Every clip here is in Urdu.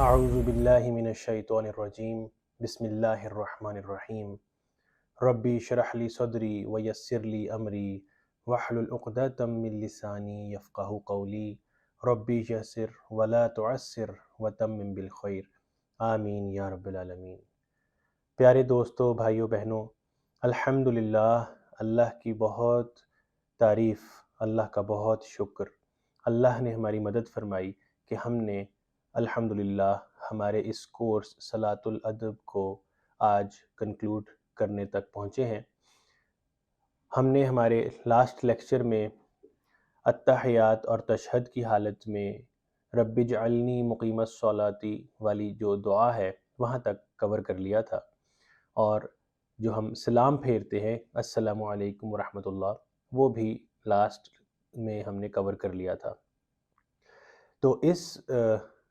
اعوذ باللہ من الشیطان الرجیم بسم اللہ الرحمن الرحیم ربی اشرح لی صدری ویسر لی امری واحلل عقدۃ من لسانی یفقہوا قولی ربی یسر ولا تعسر وتمم بالخیر آمین یا رب العالمین۔ پیارے دوستو، بھائیو بہنوں، الحمدللہ، اللہ کی بہت تعریف، اللہ کا بہت شکر۔ اللہ نے ہماری مدد فرمائی کہ ہم نے الحمدللہ ہمارے اس کورس صلاۃ الادب کو آج کنکلوڈ کرنے تک پہنچے ہیں۔ ہم نے ہمارے لاسٹ لیکچر میں التحیات اور تشہد کی حالت میں رب اجعلنی مقیم الصلاۃ والی جو دعا ہے وہاں تک کور کر لیا تھا، اور جو ہم سلام پھیرتے ہیں السلام علیکم ورحمۃ اللہ، وہ بھی لاسٹ میں ہم نے کور کر لیا تھا۔ تو اس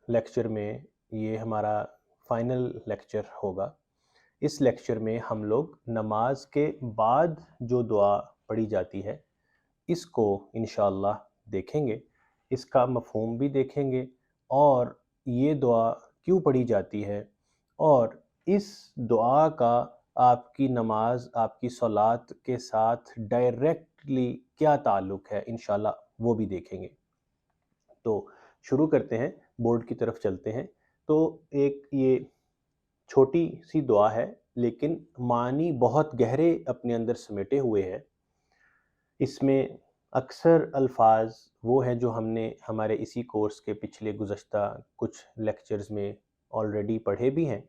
لیکچر میں یہ ہمارا فائنل لیکچر ہوگا۔ اس لیکچر میں ہم لوگ نماز کے بعد جو دعا پڑھی جاتی ہے اس کو انشاءاللہ دیکھیں گے، اس کا مفہوم بھی دیکھیں گے، اور یہ دعا کیوں پڑھی جاتی ہے، اور اس دعا کا آپ کی نماز، آپ کی صلات کے ساتھ ڈائریکٹلی کیا تعلق ہے، انشاءاللہ وہ بھی دیکھیں گے۔ تو شروع کرتے ہیں، بورڈ کی طرف چلتے ہیں۔ تو ایک یہ چھوٹی سی دعا ہے لیکن معنی بہت گہرے اپنے اندر سمیٹے ہوئے ہیں۔ اس میں اکثر الفاظ وہ ہیں جو ہم نے ہمارے اسی کورس کے پچھلے گزشتہ کچھ لیکچرز میں آلریڈی پڑھے بھی ہیں۔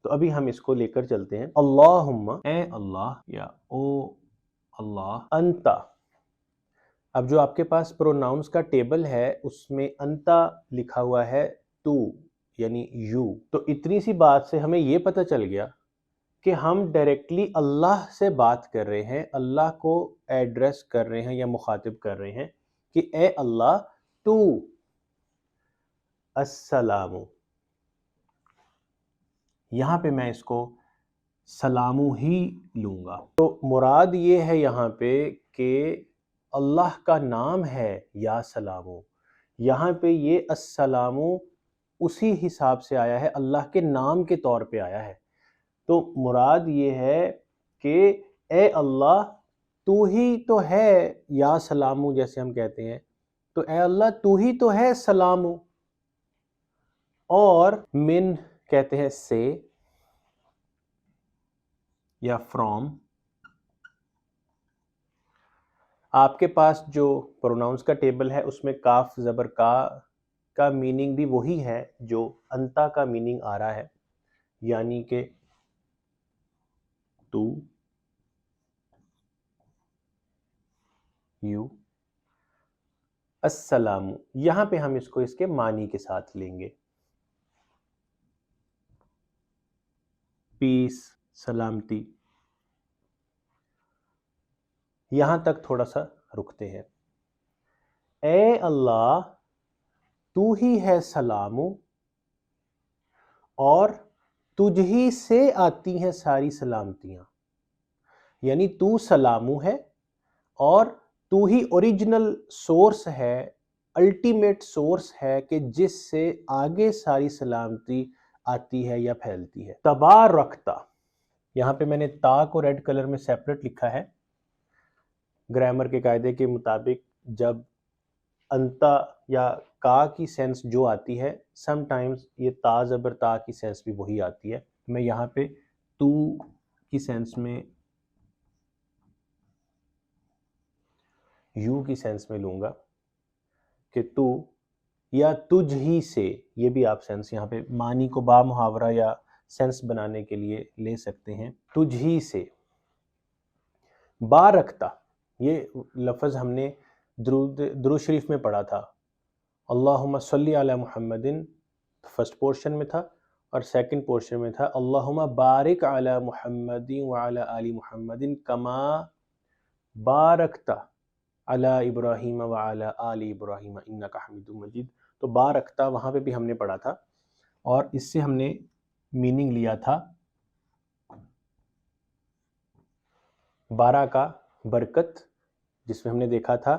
تو ابھی ہم اس کو لے کر چلتے ہیں۔ اللہم، اے اللہ یا او اللہ، انتا، اب جو آپ کے پاس پروناؤنس کا ٹیبل ہے اس میں انتا لکھا ہوا ہے تو، یعنی یو۔ تو اتنی سی بات سے ہمیں یہ پتہ چل گیا کہ ہم ڈائریکٹلی اللہ سے بات کر رہے ہیں، اللہ کو ایڈریس کر رہے ہیں یا مخاطب کر رہے ہیں کہ اے اللہ تو السلام۔ یہاں پہ میں اس کو سلامو ہی لوں گا۔ تو مراد یہ ہے یہاں پہ کہ اللہ کا نام ہے یا سلامو، یہاں پہ یہ السلامو اسی حساب سے آیا ہے، اللہ کے نام کے طور پہ آیا ہے۔ تو مراد یہ ہے کہ اے اللہ تو ہی تو ہے یا سلامو، جیسے ہم کہتے ہیں، تو اے اللہ تو ہی تو ہے سلامو، اور من کہتے ہیں سے یا فرام۔ آپ کے پاس جو پروناؤنس کا ٹیبل ہے اس میں کاف زبر کا میننگ بھی وہی ہے جو انتا کا میننگ آ رہا ہے، یعنی کہ تو، یو، السلام۔ یہاں پہ ہم اس کو اس کے معنی کے ساتھ لیں گے، پیس، سلامتی۔ یہاں تک تھوڑا سا رکتے ہیں۔ اے اللہ تو ہی ہے سلامو، اور تجھ ہی سے آتی ہیں ساری سلامتیاں، یعنی تو سلامو ہے اور تو ہی اوریجنل سورس ہے، الٹیمیٹ سورس ہے کہ جس سے آگے ساری سلامتی آتی ہے یا پھیلتی ہے۔ تبارکتا، یہاں پہ میں نے تا کو ریڈ کلر میں سیپریٹ لکھا ہے۔ گرامر کے قاعدے کے مطابق جب انتا یا کا کی سینس جو آتی ہے، سم ٹائمز یہ تا زبر تا کی سینس بھی وہی آتی ہے۔ میں یہاں پہ تو کی سینس میں، یو کی سینس میں لوں گا کہ تو یا تجھ ہی سے، یہ بھی آپ سینس یہاں پہ معنی کو با محاورہ یا سینس بنانے کے لیے لے سکتے ہیں، تجھ ہی سے۔ بارکتا، یہ لفظ ہم نے درود شریف میں پڑھا تھا، اللہم صلی علی محمد، فرسٹ پورشن میں تھا، اور سیکنڈ پورشن میں تھا اللہم بارک علی محمد وعلی آل محمد کما بارکتا علی ابراہیم وعلی آل ابراہیم انک حمید مجید۔ تو بارکتا وہاں پہ بھی ہم نے پڑھا تھا، اور اس سے ہم نے میننگ لیا تھا بارہ کا برکت، جس میں ہم نے دیکھا تھا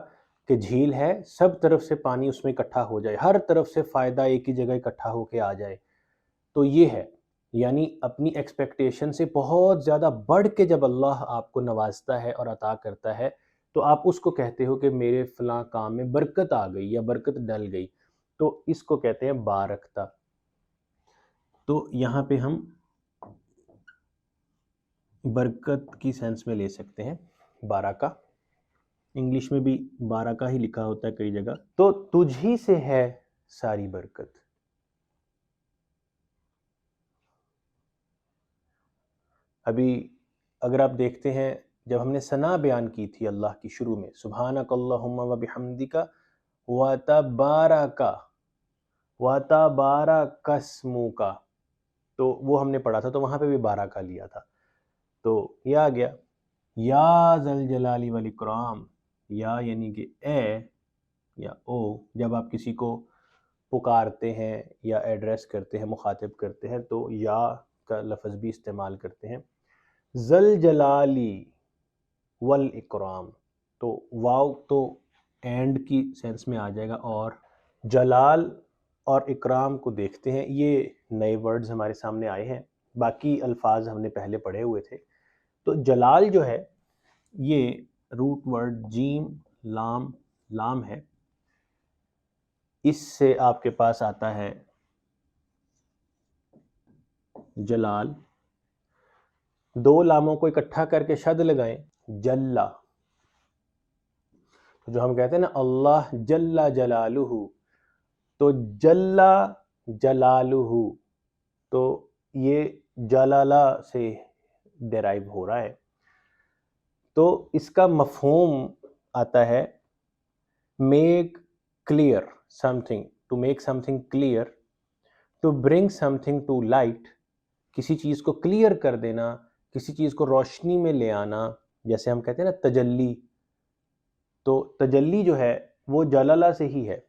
کہ جھیل ہے، سب طرف سے پانی اس میں اکٹھا ہو جائے، ہر طرف سے فائدہ ایک ہی جگہ اکٹھا ہو کے آ جائے. تو یہ ہے، یعنی اپنی ایکسپیکٹیشن سے بہت زیادہ بڑھ کے جب اللہ آپ کو نوازتا ہے اور عطا کرتا ہے تو آپ اس کو کہتے ہو کہ میرے فلاں کام میں برکت آ گئی یا برکت ڈل گئی، تو اس کو کہتے ہیں بارکتا. تو یہاں پہ ہم برکت کی سینس میں لے سکتے ہیں بارکا. انگلش میں بھی بارکا ہی لکھا ہوتا ہے کئی جگہ. تو تجھ ہی سے ہے ساری برکت. ابھی اگر آپ دیکھتے ہیں جب ہم نے ثنا بیان کی تھی اللہ کی شروع میں، سبحانک اللہم و بحمدک وتبارک اسمک، تو وہ ہم نے پڑھا تھا، تو وہاں پہ بھی بارکا لیا تھا. تو یہ آ گیا یا ذا الجلال والاکرام، یا یعنی کہ اے یا او، جب آپ کسی کو پکارتے ہیں یا ایڈریس کرتے ہیں، مخاطب کرتے ہیں، تو یا کا لفظ بھی استعمال کرتے ہیں. ذل جلالی والاکرام، تو واو تو اینڈ کی سینس میں آ جائے گا، اور جلال اور اکرام کو دیکھتے ہیں. یہ نئے ورڈز ہمارے سامنے آئے ہیں، باقی الفاظ ہم نے پہلے پڑھے ہوئے تھے. تو جلال جو ہے یہ روٹ ورڈ جیم لام لام ہے، اس سے آپ کے پاس آتا ہے جلال. دو لاموں کو اکٹھا کر کے شد لگائیں، جلا. جو ہم کہتے ہیں نا اللہ جل جلالہ، تو جلا جلالہ، تو یہ جلالہ سے ڈیرائیو ہو رہا ہے. تو اس کا مفہوم آتا ہے make clear something, to make something clear, to bring something to light, کسی چیز کو کلیئر کر دینا، کسی چیز کو روشنی میں لے آنا. جیسے ہم کہتے ہیں نا تجلی، تو تجلی جو ہے وہ جلالہ سے ہی ہے،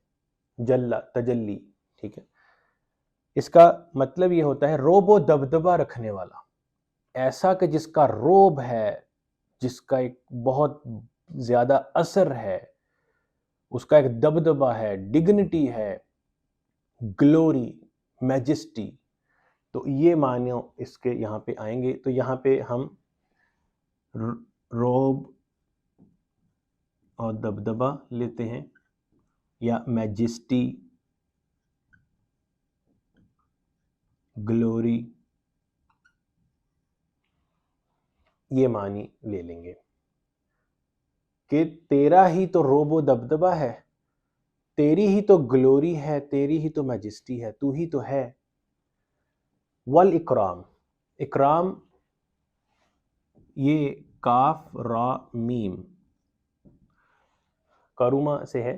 جلا تجلی، ٹھیک ہے. اس کا مطلب یہ ہوتا ہے روب و دبدبہ رکھنے والا، ایسا کہ جس کا روب ہے، جس کا ایک بہت زیادہ اثر ہے، اس کا ایک دبدبہ ہے، ڈگنیٹی ہے، گلوری، میجسٹی. تو یہ معنی اس کے یہاں پہ آئیں گے. تو یہاں پہ ہم روب اور دبدبہ لیتے ہیں، یا میجسٹی، گلوری، یہ معنی لے لیں گے کہ تیرا ہی تو روب و دبدبہ ہے، تیری ہی تو گلوری ہے، تیری ہی تو میجسٹی ہے، تو ہی تو ہے. والاکرام، اکرام یہ کاف را میم کروما سے ہے،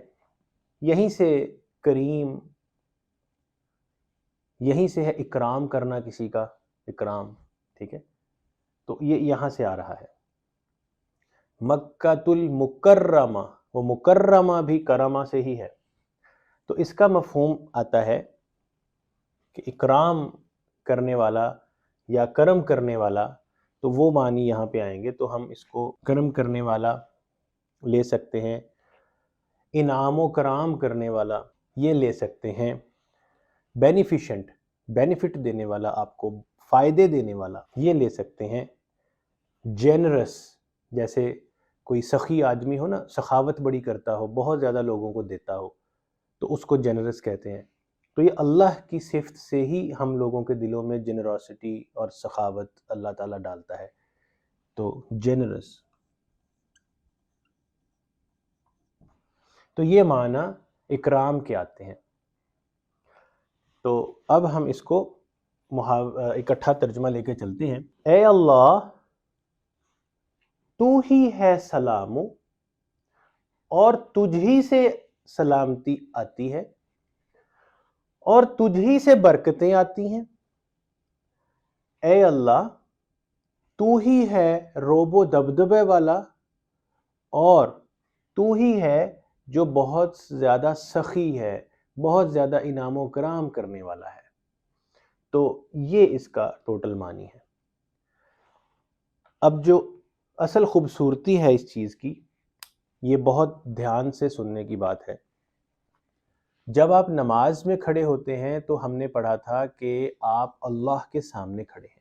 یہیں سے کریم، یہیں سے ہے اکرام کرنا کسی کا، اکرام، ٹھیک ہے. تو یہ یہاں سے آ رہا ہے. مکۃ المکرمہ، وہ مکرمہ بھی کرما سے ہی ہے. تو اس کا مفہوم آتا ہے کہ اکرام کرنے والا یا کرم کرنے والا، تو وہ معنی یہاں پہ آئیں گے. تو ہم اس کو کرم کرنے والا لے سکتے ہیں، انعام و کرام کرنے والا یہ لے سکتے ہیں، بینیفیشنٹ، بینیفٹ دینے والا، آپ کو فائدے دینے والا یہ لے سکتے ہیں. جینرس، جیسے کوئی سخی آدمی ہو نا، سخاوت بڑی کرتا ہو، بہت زیادہ لوگوں کو دیتا ہو، تو اس کو جنرس کہتے ہیں. تو یہ اللہ کی صفت سے ہی ہم لوگوں کے دلوں میں جنراسٹی اور سخاوت اللہ تعالیٰ ڈالتا ہے. تو جنرس، تو یہ معنی اکرام کے آتے ہیں. تو اب ہم اس کو اکٹھا ترجمہ لے کے چلتے ہیں. اے اللہ تو ہی ہے سلام، اور تجھ ہی سے سلامتی آتی ہے، اور تجھ ہی سے برکتیں آتی ہیں. اے اللہ تو ہی ہے روب و دبدبے والا، اور تو ہی ہے جو بہت زیادہ سخی ہے، بہت زیادہ انعام و کرام کرنے والا ہے. تو یہ اس کا ٹوٹل معنی ہے. اب جو اصل خوبصورتی ہے اس چیز کی یہ بہت دھیان سے سننے کی بات ہے۔ جب آپ نماز میں کھڑے ہوتے ہیں تو ہم نے پڑھا تھا کہ آپ اللہ کے سامنے کھڑے ہیں۔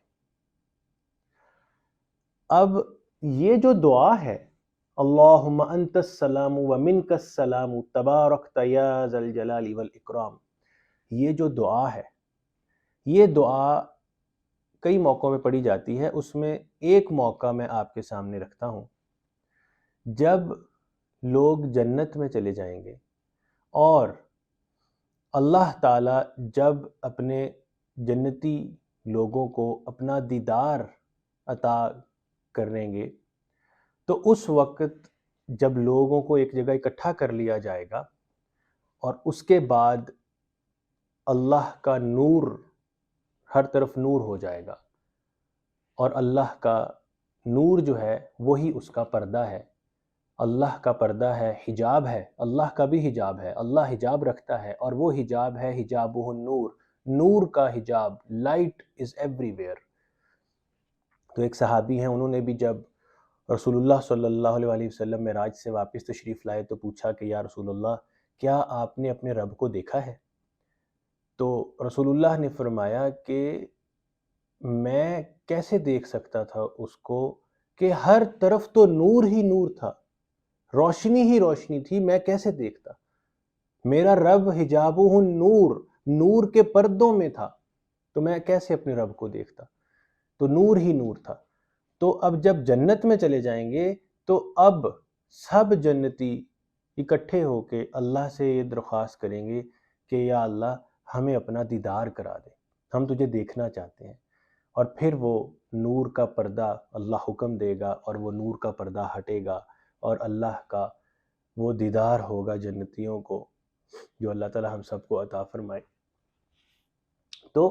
اب یہ جو دعا ہے، اللہم انت السلام و منک السلام تبارکت یا ذا الجلال والاکرام، یہ جو دعا ہے، یہ دعا کئی موقعوں میں پڑھی جاتی ہے۔ اس میں ایک موقع میں آپ کے سامنے رکھتا ہوں۔ جب لوگ جنت میں چلے جائیں گے اور اللہ تعالیٰ جب اپنے جنتی لوگوں کو اپنا دیدار عطا کریں گے تو اس وقت جب لوگوں کو ایک جگہ اکٹھا کر لیا جائے گا اور اس کے بعد اللہ کا نور، ہر طرف نور ہو جائے گا، اور اللہ کا نور جو ہے وہی اس کا پردہ ہے۔ اللہ کا پردہ ہے، حجاب ہے، اللہ کا بھی حجاب ہے، اللہ حجاب رکھتا ہے، اور وہ حجاب ہے حجابہ النور، نور کا حجاب، لائٹ از ایوری ویئر۔ تو ایک صحابی ہیں، انہوں نے بھی جب رسول اللہ صلی اللہ علیہ وسلم معراج سے واپس تشریف لائے تو پوچھا کہ یا رسول اللہ، کیا آپ نے اپنے رب کو دیکھا ہے؟ تو رسول اللہ نے فرمایا کہ میں کیسے دیکھ سکتا تھا اس کو کہ ہر طرف تو نور ہی نور تھا، روشنی ہی روشنی تھی، میں کیسے دیکھتا؟ میرا رب حجابہ النور، نور کے پردوں میں تھا، تو میں کیسے اپنے رب کو دیکھتا؟ تو نور ہی نور تھا۔ تو اب جب جنت میں چلے جائیں گے تو اب سب جنتی اکٹھے ہو کے اللہ سے یہ درخواست کریں گے کہ یا اللہ ہمیں اپنا دیدار کرا دے، ہم تجھے دیکھنا چاہتے ہیں۔ اور پھر وہ نور کا پردہ اللہ حکم دے گا اور وہ نور کا پردہ ہٹے گا اور اللہ کا وہ دیدار ہوگا جنتیوں کو، جو اللہ تعالی ہم سب کو عطا فرمائے۔ تو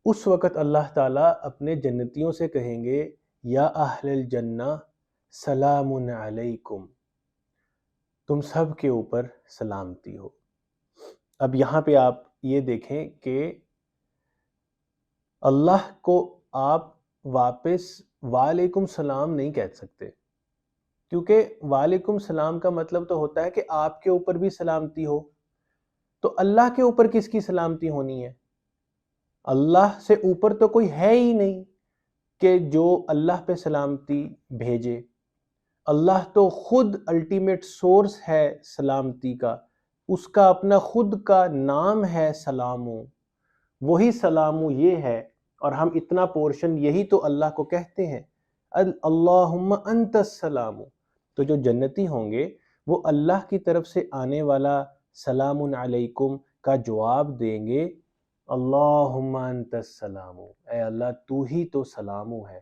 اس وقت اللہ تعالیٰ اپنے جنتیوں سے کہیں گے یا اہل الجنہ سلام علیکم، تم سب کے اوپر سلامتی ہو۔ اب یہاں پہ آپ یہ دیکھیں کہ اللہ کو آپ واپس وعلیکم السلام نہیں کہہ سکتے، کیونکہ وعلیکم السلام کا مطلب تو ہوتا ہے کہ آپ کے اوپر بھی سلامتی ہو۔ تو اللہ کے اوپر کس کی سلامتی ہونی ہے؟ اللہ سے اوپر تو کوئی ہے ہی نہیں کہ جو اللہ پہ سلامتی بھیجے۔ اللہ تو خود الٹیمیٹ سورس ہے سلامتی کا، اس کا اپنا خود کا نام ہے سلامو، وہی سلامو یہ ہے، اور ہم اتنا پورشن یہی تو اللہ کو کہتے ہیں، اللہم انت السلام۔ تو جو جنتی ہوں گے وہ اللہ کی طرف سے آنے والا سلام علیکم کا جواب دیں گے، اللہم انت السلام، اے اللہ تو ہی تو سلامو ہے،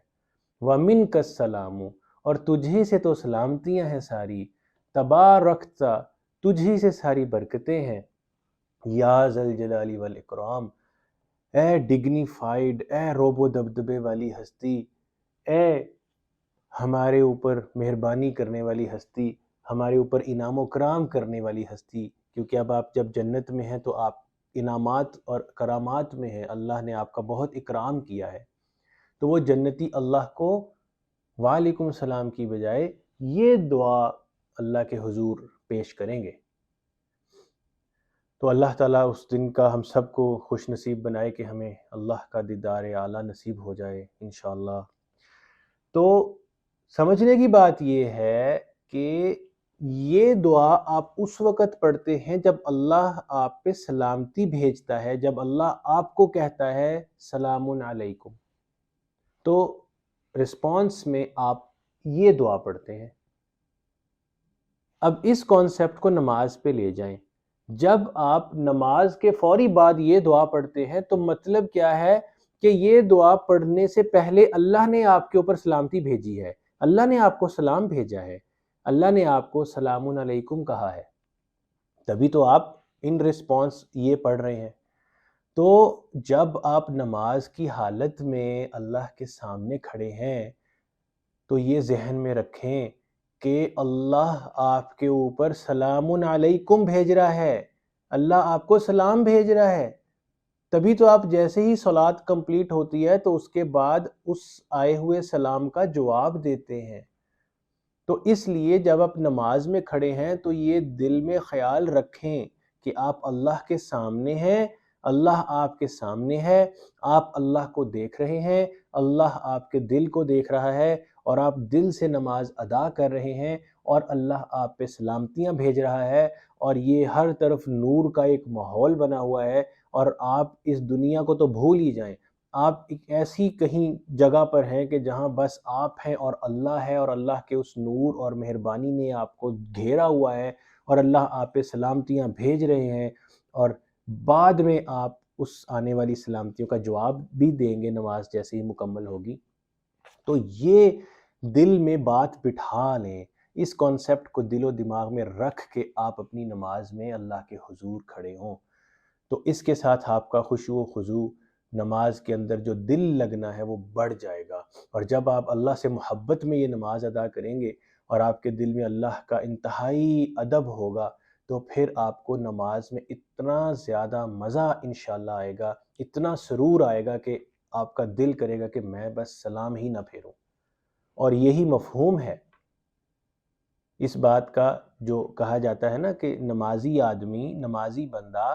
ومنک السلام، اور تجھی سے تو سلامتیاں ہیں ساری، تبارکت، تجھی سے ساری برکتیں ہیں، یا ذا الجلال والاکرام، اے ڈگنیفائیڈ، اے روب و دبدبے والی ہستی، اے ہمارے اوپر مہربانی کرنے والی ہستی، ہمارے اوپر انعام و کرام کرنے والی ہستی، کیونکہ اب آپ جب جنت میں ہیں تو آپ انعامات اور کرامات میں ہیں، اللہ نے آپ کا بہت اکرام کیا ہے۔ تو وہ جنتی اللہ کو وعلیکم السلام کی بجائے یہ دعا اللہ کے حضور پیش کریں گے۔ تو اللہ تعالیٰ اس دن کا ہم سب کو خوش نصیب بنائے کہ ہمیں اللہ کا دیدار اعلیٰ نصیب ہو جائے انشاءاللہ۔ تو سمجھنے کی بات یہ ہے کہ یہ دعا آپ اس وقت پڑھتے ہیں جب اللہ آپ پہ سلامتی بھیجتا ہے، جب اللہ آپ کو کہتا ہے سلام علیکم، تو رسپانس میں آپ یہ دعا پڑھتے ہیں۔ اب اس کانسیپٹ کو نماز پہ لے جائیں۔ جب آپ نماز کے فوری بعد یہ دعا پڑھتے ہیں تو مطلب کیا ہے کہ یہ دعا پڑھنے سے پہلے اللہ نے آپ کے اوپر سلامتی بھیجی ہے، اللہ نے آپ کو سلام بھیجا ہے، اللہ نے آپ کو سلام علیکم کہا ہے، تبھی تو آپ ان رسپانس یہ پڑھ رہے ہیں۔ تو جب آپ نماز کی حالت میں اللہ کے سامنے کھڑے ہیں تو یہ ذہن میں رکھیں کہ اللہ آپ کے اوپر سلام علیکم بھیج رہا ہے، اللہ آپ کو سلام بھیج رہا ہے۔ تبھی تو آپ جیسے ہی صلات کمپلیٹ ہوتی ہے تو اس کے بعد اس آئے ہوئے سلام کا جواب دیتے ہیں۔ تو اس لیے جب آپ نماز میں کھڑے ہیں تو یہ دل میں خیال رکھیں کہ آپ اللہ کے سامنے ہیں، اللہ آپ کے سامنے ہے، آپ اللہ کو دیکھ رہے ہیں، اللہ آپ کے دل کو دیکھ رہا ہے، اور آپ دل سے نماز ادا کر رہے ہیں، اور اللہ آپ پہ سلامتیاں بھیج رہا ہے، اور یہ ہر طرف نور کا ایک ماحول بنا ہوا ہے، اور آپ اس دنیا کو تو بھول ہی جائیں، آپ ایک ایسی کہیں جگہ پر ہیں کہ جہاں بس آپ ہیں اور اللہ ہے، اور اللہ کے اس نور اور مہربانی نے آپ کو گھیرا ہوا ہے، اور اللہ آپ پہ سلامتیاں بھیج رہے ہیں، اور بعد میں آپ اس آنے والی سلامتیوں کا جواب بھی دیں گے نماز جیسے ہی مکمل ہوگی۔ تو یہ دل میں بات بٹھا لیں، اس کانسیپٹ کو دل و دماغ میں رکھ کے آپ اپنی نماز میں اللہ کے حضور کھڑے ہوں، تو اس کے ساتھ آپ کا خشوع و خضوع، نماز کے اندر جو دل لگنا ہے وہ بڑھ جائے گا، اور جب آپ اللہ سے محبت میں یہ نماز ادا کریں گے اور آپ کے دل میں اللہ کا انتہائی ادب ہوگا، تو پھر آپ کو نماز میں اتنا زیادہ مزہ انشاءاللہ آئے گا، اتنا سرور آئے گا کہ آپ کا دل کرے گا کہ میں بس سلام ہی نہ پھیروں۔ اور یہی مفہوم ہے اس بات کا جو کہا جاتا ہے نا کہ نمازی آدمی، نمازی بندہ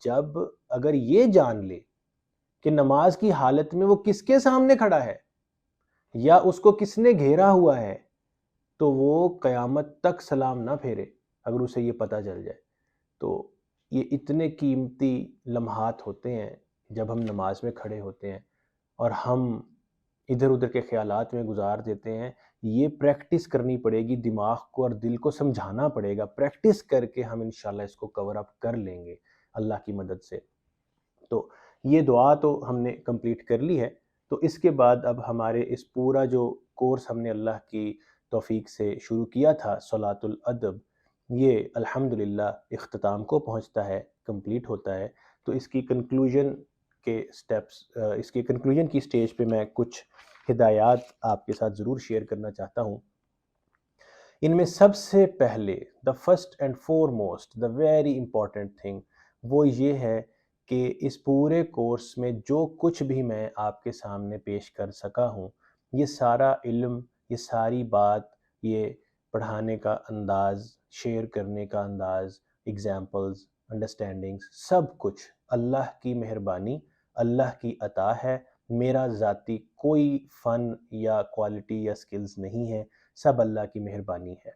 جب اگر یہ جان لے کہ نماز کی حالت میں وہ کس کے سامنے کھڑا ہے یا اس کو کس نے گھیرا ہوا ہے، تو وہ قیامت تک سلام نہ پھیرے اگر اسے یہ پتہ چل جائے۔ تو یہ اتنے قیمتی لمحات ہوتے ہیں جب ہم نماز میں کھڑے ہوتے ہیں اور ہم ادھر ادھر کے خیالات میں گزار دیتے ہیں، یہ پریکٹس کرنی پڑے گی، دماغ کو اور دل کو سمجھانا پڑے گا، پریکٹس کر کے ہم انشاءاللہ اس کو کور اپ کر لیں گے اللہ کی مدد سے۔ تو یہ دعا تو ہم نے کمپلیٹ کر لی ہے، تو اس کے بعد اب ہمارے اس پورا جو کورس ہم نے اللہ کی توفیق سے شروع کیا تھا صلاۃ الادب، یہ الحمدللہ اختتام کو پہنچتا ہے، کمپلیٹ ہوتا ہے۔ تو اس کی کنکلوژن کے سٹیپس، اس کی کنکلوژن کی سٹیج پہ میں کچھ ہدایات آپ کے ساتھ ضرور شیئر کرنا چاہتا ہوں۔ ان میں سب سے پہلے the first and foremost, the very important thing, وہ یہ ہے کہ اس پورے کورس میں جو کچھ بھی میں آپ کے سامنے پیش کر سکا ہوں، یہ سارا علم، یہ ساری بات، یہ پڑھانے کا انداز، شیئر کرنے کا انداز، ایگزامپلز، انڈرسٹینڈنگز، سب کچھ اللہ کی مہربانی، اللہ کی عطا ہے، میرا ذاتی کوئی فن یا کوالٹی یا سکلز نہیں ہے، سب اللہ کی مہربانی ہے۔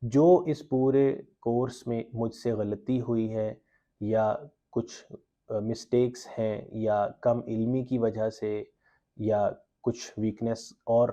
جو اس پورے کورس میں مجھ سے غلطی ہوئی ہے یا کچھ مسٹیکس ہیں یا کم علمی کی وجہ سے یا کچھ ویکنس اور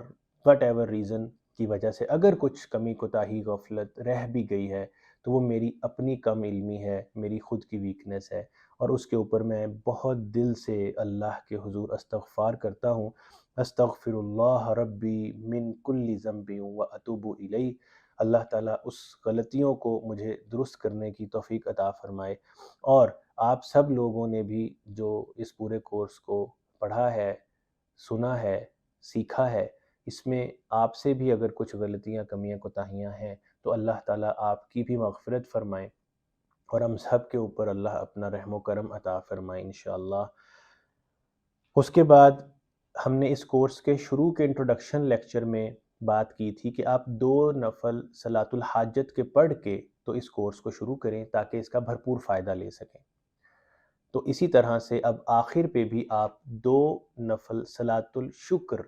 وٹ ایور ریزن کی وجہ سے اگر کچھ کمی کوتاہی غفلت رہ بھی گئی ہے، تو وہ میری اپنی کم علمی ہے، میری خود کی ویکنس ہے، اور اس کے اوپر میں بہت دل سے اللہ کے حضور استغفار کرتا ہوں۔ استغفر اللہ ربی من کل ذنب و اتوب الیہ۔ اللہ تعالیٰ اس غلطیوں کو مجھے درست کرنے کی توفیق عطا فرمائے، اور آپ سب لوگوں نے بھی جو اس پورے کورس کو پڑھا ہے، سنا ہے، سیکھا ہے، اس میں آپ سے بھی اگر کچھ غلطیاں، کمیاں، کوتاہیاں ہیں تو اللہ تعالیٰ آپ کی بھی مغفرت فرمائے، اور ہم سب کے اوپر اللہ اپنا رحم و کرم عطا فرمائے انشاءاللہ۔ اس کے بعد ہم نے اس کورس کے شروع کے انٹروڈکشن لیکچر میں بات کی تھی کہ آپ 2 نفل صلاۃ الحاجت کے پڑھ کے تو اس کورس کو شروع کریں تاکہ اس کا بھرپور فائدہ لے سکیں۔ تو اسی طرح سے اب آخر پہ بھی آپ 2 نفل صلاۃ الشکر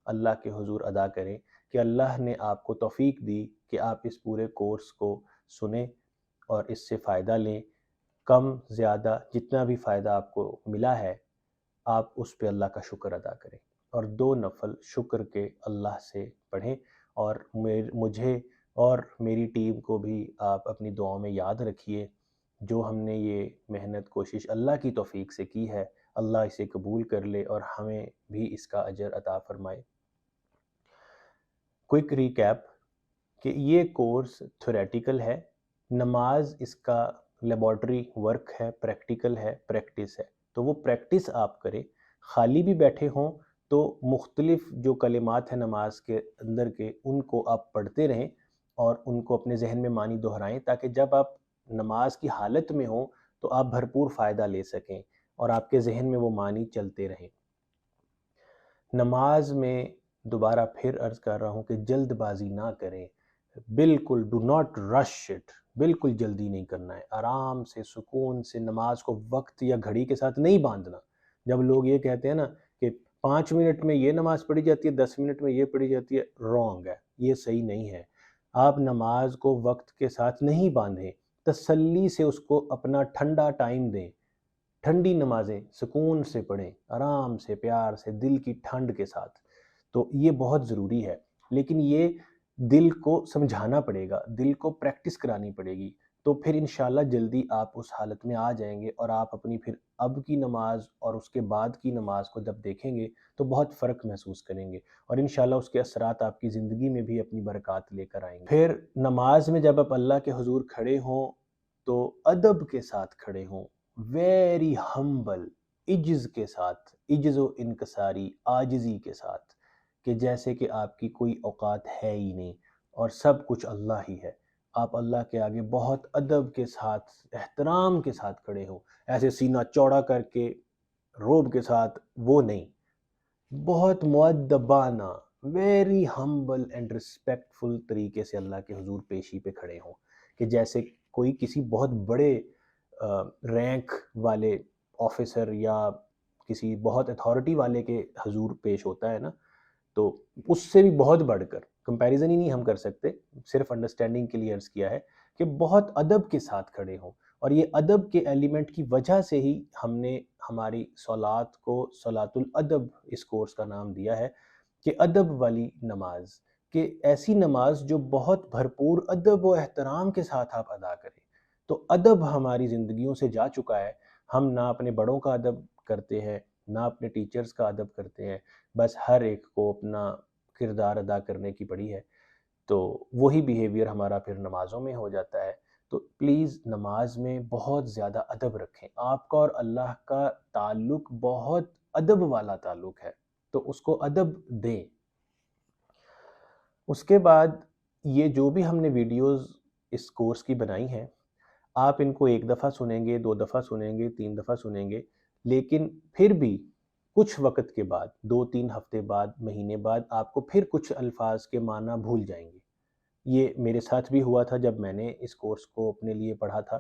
اللہ کے حضور ادا کریں کہ اللہ نے آپ کو توفیق دی کہ آپ اس پورے کورس کو سنیں اور اس سے فائدہ لیں، کم زیادہ جتنا بھی فائدہ آپ کو ملا ہے آپ اس پہ اللہ کا شکر ادا کریں، اور 2 نفل شکر کے اللہ سے پڑھیں، اور مجھے اور میری ٹیم کو بھی آپ اپنی دعاؤں میں یاد رکھیے۔ جو ہم نے یہ محنت کوشش اللہ کی توفیق سے کی ہے، اللہ اسے قبول کر لے اور ہمیں بھی اس کا اجر عطا فرمائے۔ کوئک ریکیپ کہ یہ کورس تھیوریٹیکل ہے، نماز اس کا لیبارٹری ورک ہے، پریکٹیکل ہے، پریکٹس ہے، تو وہ پریکٹس آپ کریں، خالی بھی بیٹھے ہوں تو مختلف جو کلمات ہیں نماز کے اندر کے ان کو آپ پڑھتے رہیں اور ان کو اپنے ذہن میں معنی دہرائیں، تاکہ جب آپ نماز کی حالت میں ہوں تو آپ بھرپور فائدہ لے سکیں اور آپ کے ذہن میں وہ معنی چلتے رہیں۔ نماز میں دوبارہ پھر عرض کر رہا ہوں کہ جلد بازی نہ کریں، بالکل ڈو ناٹ رش اٹ، بالکل جلدی نہیں کرنا ہے، آرام سے سکون سے نماز کو وقت یا گھڑی کے ساتھ نہیں باندھنا۔ جب لوگ یہ کہتے ہیں نا کہ 5 منٹ میں یہ نماز پڑھی جاتی ہے، 10 منٹ میں یہ پڑھی جاتی ہے، رانگ ہے، یہ صحیح نہیں ہے۔ آپ نماز کو وقت کے ساتھ نہیں باندھیں، تسلی سے اس کو اپنا ٹھنڈا ٹائم دیں، ٹھنڈی نمازیں سکون سے پڑھیں، آرام سے، پیار سے، دل کی ٹھنڈ کے ساتھ۔ تو یہ بہت ضروری ہے، لیکن یہ دل کو سمجھانا پڑے گا، دل کو پریکٹس کرانی پڑے گی، تو پھر انشاءاللہ جلدی آپ اس حالت میں آ جائیں گے، اور آپ اپنی پھر اب کی نماز اور اس کے بعد کی نماز کو جب دیکھیں گے تو بہت فرق محسوس کریں گے، اور انشاءاللہ اس کے اثرات آپ کی زندگی میں بھی اپنی برکات لے کر آئیں گے۔ پھر نماز میں جب آپ اللہ کے حضور کھڑے ہوں تو ادب کے ساتھ کھڑے ہوں، ویری ہمبل، عجز کے ساتھ، عجز و انکساری، عاجزی کے ساتھ، کہ جیسے کہ آپ کی کوئی اوقات ہے ہی نہیں اور سب کچھ اللہ ہی ہے۔ آپ اللہ کے آگے بہت ادب کے ساتھ، احترام کے ساتھ کھڑے ہوں، ایسے سینہ چوڑا کر کے، روب کے ساتھ، وہ نہیں، بہت مؤدبانہ، ویری ہمبل اینڈ رسپیکٹفل طریقے سے اللہ کے حضور پیشی پہ کھڑے ہوں، کہ جیسے کوئی کسی بہت بڑے رینک والے آفیسر یا کسی بہت اتھارٹی والے کے حضور پیش ہوتا ہے نا، تو اس سے بھی بہت بڑھ کر، کمپیریزن ہی نہیں ہم کر سکتے، صرف انڈرسٹینڈنگ کے لیے عرض کیا ہے کہ بہت ادب کے ساتھ کھڑے ہوں، اور یہ ادب کے ایلیمنٹ کی وجہ سے ہی ہم نے ہماری صلات کو صلاۃ الادب اس کورس کا نام دیا ہے، کہ ادب والی نماز، کہ ایسی نماز جو بہت بھرپور ادب و احترام کے ساتھ آپ ادا کریں۔ تو ادب ہماری زندگیوں سے جا چکا ہے، ہم نہ اپنے بڑوں کا ادب کرتے ہیں، نہ اپنے ٹیچرز کا ادب کرتے ہیں، بس ہر ایک کو اپنا کردار ادا کرنے کی پڑی ہے، تو وہی بیہیویئر ہمارا پھر نمازوں میں ہو جاتا ہے۔ تو پلیز نماز میں بہت زیادہ ادب رکھیں، آپ کا اور اللہ کا تعلق بہت ادب والا تعلق ہے، تو اس کو ادب دیں۔ اس کے بعد یہ جو بھی ہم نے ویڈیوز اس کورس کی بنائی ہیں، آپ ان کو 1 دفعہ سنیں گے، 2 دفعہ سنیں گے، 3 دفعہ سنیں گے، لیکن پھر بھی کچھ وقت کے بعد، 2-3 ہفتے بعد، مہینے بعد، آپ کو پھر کچھ الفاظ کے معنی بھول جائیں گے۔ یہ میرے ساتھ بھی ہوا تھا جب میں نے اس کورس کو اپنے لیے پڑھا تھا،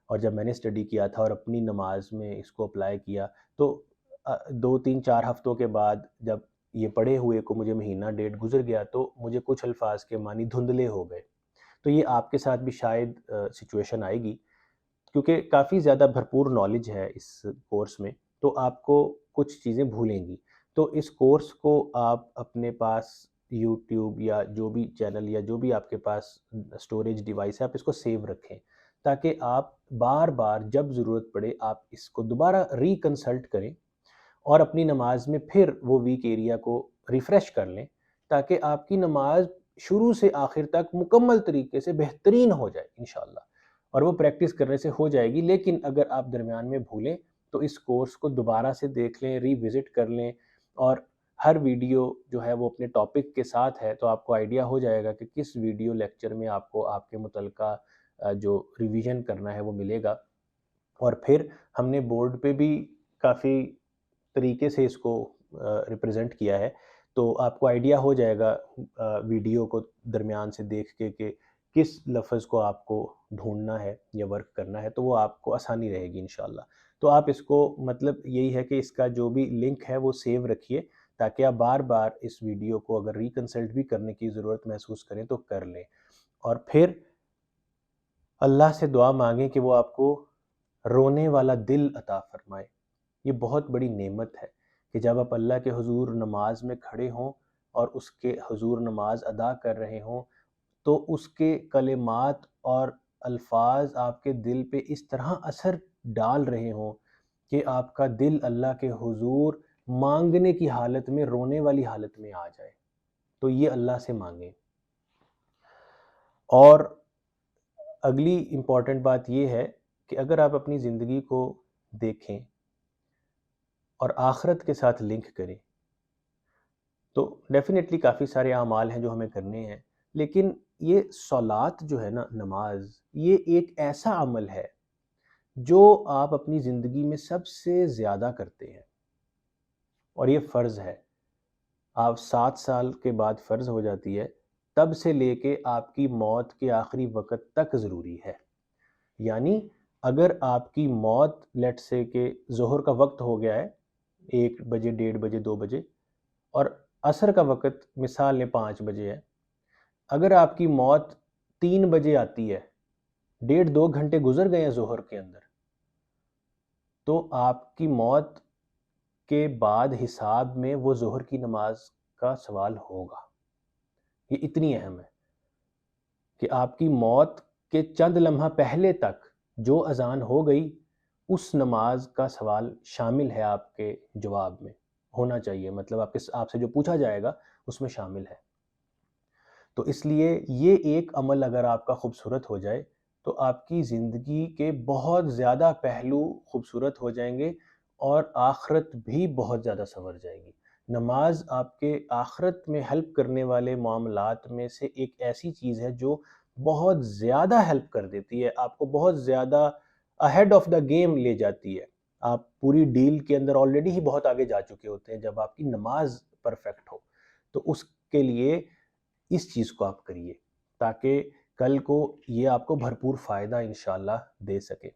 اور جب میں نے اسٹڈی کیا تھا اور اپنی نماز میں اس کو اپلائی کیا، تو 2-3-4 ہفتوں کے بعد جب یہ پڑھے ہوئے کو مجھے مہینہ ڈیڑھ گزر گیا تو مجھے کچھ الفاظ کے معنی دھندلے ہو گئے۔ تو یہ آپ کے ساتھ بھی شاید سچویشن آئے گی، کیونکہ کافی زیادہ بھرپور نالج ہے اس کورس میں، تو آپ کو کچھ چیزیں بھولیں گی۔ تو اس کورس کو آپ اپنے پاس یوٹیوب یا جو بھی چینل یا جو بھی آپ کے پاس اسٹوریج ڈیوائس ہے، آپ اس کو سیو رکھیں، تاکہ آپ بار بار جب ضرورت پڑے آپ اس کو دوبارہ ریکنسلٹ کریں، اور اپنی نماز میں پھر وہ ویک ایریا کو ریفریش کر لیں، تاکہ آپ کی نماز شروع سے آخر تک مکمل طریقے سے بہترین ہو جائے انشاءاللہ، اور وہ پریکٹس کرنے سے ہو جائے گی۔ لیکن اگر آپ درمیان میں بھولیں تو اس کورس کو دوبارہ سے دیکھ لیں، ری وزٹ کر لیں، اور ہر ویڈیو جو ہے وہ اپنے ٹاپک کے ساتھ ہے، تو آپ کو آئیڈیا ہو جائے گا کہ کس ویڈیو لیکچر میں آپ کو آپ کے متعلقہ جو ریویژن کرنا ہے وہ ملے گا۔ اور پھر ہم نے بورڈ پہ بھی کافی طریقے سے اس کو ریپرزینٹ کیا ہے، تو آپ کو آئیڈیا ہو جائے گا ویڈیو کو درمیان سے دیکھ کے کہ کس لفظ کو آپ کو ڈھونڈنا ہے یا ورک کرنا ہے، تو وہ آپ کو آسانی رہے گی انشاءاللہ۔ تو آپ اس کو، مطلب یہی ہے کہ اس کا جو بھی لنک ہے وہ سیو رکھیے، تاکہ آپ بار بار اس ویڈیو کو اگر ریکنسلٹ بھی کرنے کی ضرورت محسوس کریں تو کر لیں، اور پھر اللہ سے دعا مانگیں کہ وہ آپ کو رونے والا دل عطا فرمائے۔ یہ بہت بڑی نعمت ہے کہ جب آپ اللہ کے حضور نماز میں کھڑے ہوں اور اس کے حضور نماز ادا کر رہے ہوں، تو اس کے کلمات اور الفاظ آپ کے دل پہ اس طرح اثر ڈال رہے ہوں کہ آپ کا دل اللہ کے حضور مانگنے کی حالت میں، رونے والی حالت میں آ جائے۔ تو یہ اللہ سے مانگیں۔ اور اگلی امپورٹنٹ بات یہ ہے کہ اگر آپ اپنی زندگی کو دیکھیں اور آخرت کے ساتھ لنک کریں، تو ڈیفینیٹلی کافی سارے اعمال ہیں جو ہمیں کرنے ہیں، لیکن یہ صلات جو ہے نا، نماز، یہ ایک ایسا عمل ہے جو آپ اپنی زندگی میں سب سے زیادہ کرتے ہیں، اور یہ فرض ہے۔ آپ 7 سال کے بعد فرض ہو جاتی ہے، تب سے لے کے آپ کی موت کے آخری وقت تک ضروری ہے۔ یعنی اگر آپ کی موت لیٹ سے کہ ظہر کا وقت ہو گیا ہے 1 بجے، 1:30 بجے، 2 بجے، اور عصر کا وقت مثال میں 5 بجے ہے، اگر آپ کی موت 3 بجے آتی ہے، 1.5-2 گھنٹے گزر گئے ہیں ظہر کے اندر، تو آپ کی موت کے بعد حساب میں وہ ظہر کی نماز کا سوال ہوگا۔ یہ اتنی اہم ہے کہ آپ کی موت کے چند لمحہ پہلے تک جو اذان ہو گئی اس نماز کا سوال شامل ہے، آپ کے جواب میں ہونا چاہیے، مطلب آپ سے جو پوچھا جائے گا اس میں شامل ہے۔ تو اس لیے یہ ایک عمل اگر آپ کا خوبصورت ہو جائے تو آپ کی زندگی کے بہت زیادہ پہلو خوبصورت ہو جائیں گے اور آخرت بھی بہت زیادہ سنور جائے گی۔ نماز آپ کے آخرت میں ہیلپ کرنے والے معاملات میں سے ایک ایسی چیز ہے جو بہت زیادہ ہیلپ کر دیتی ہے، آپ کو بہت زیادہ اہیڈ آف دا گیم لے جاتی ہے۔ آپ پوری ڈیل کے اندر آلریڈی ہی بہت آگے جا چکے ہوتے ہیں جب آپ کی نماز پرفیکٹ ہو۔ تو اس کے لیے اس چیز کو آپ کریے تاکہ کل کو یہ آپ کو بھرپور فائدہ انشاءاللہ دے سکے۔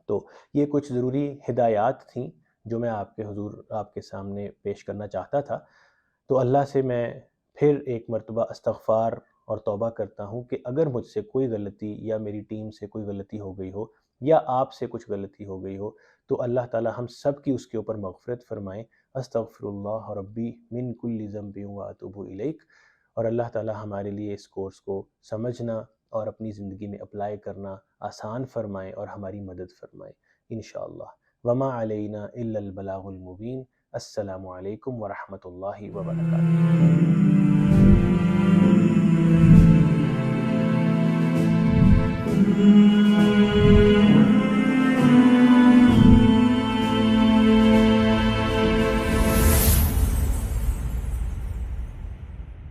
تو یہ کچھ ضروری ہدایات تھیں جو میں آپ کے سامنے پیش کرنا چاہتا تھا۔ تو اللہ سے میں پھر ایک مرتبہ استغفار اور توبہ کرتا ہوں کہ اگر مجھ سے کوئی غلطی یا میری ٹیم سے کوئی غلطی ہو گئی ہو یا آپ سے کچھ غلطی ہو گئی ہو تو اللہ تعالی ہم سب کی اس کے اوپر مغفرت فرمائیں۔ استغفر اللہ ربی من کل ذنب واتوب الیک۔ اور اللہ تعالی ہمارے لیے اس کورس کو سمجھنا اور اپنی زندگی میں اپلائی کرنا آسان فرمائے اور ہماری مدد فرمائے انشاءاللہ۔ وما علینا الا البلاغ المبین۔ السلام علیکم ورحمۃ اللہ وبرکاتہ۔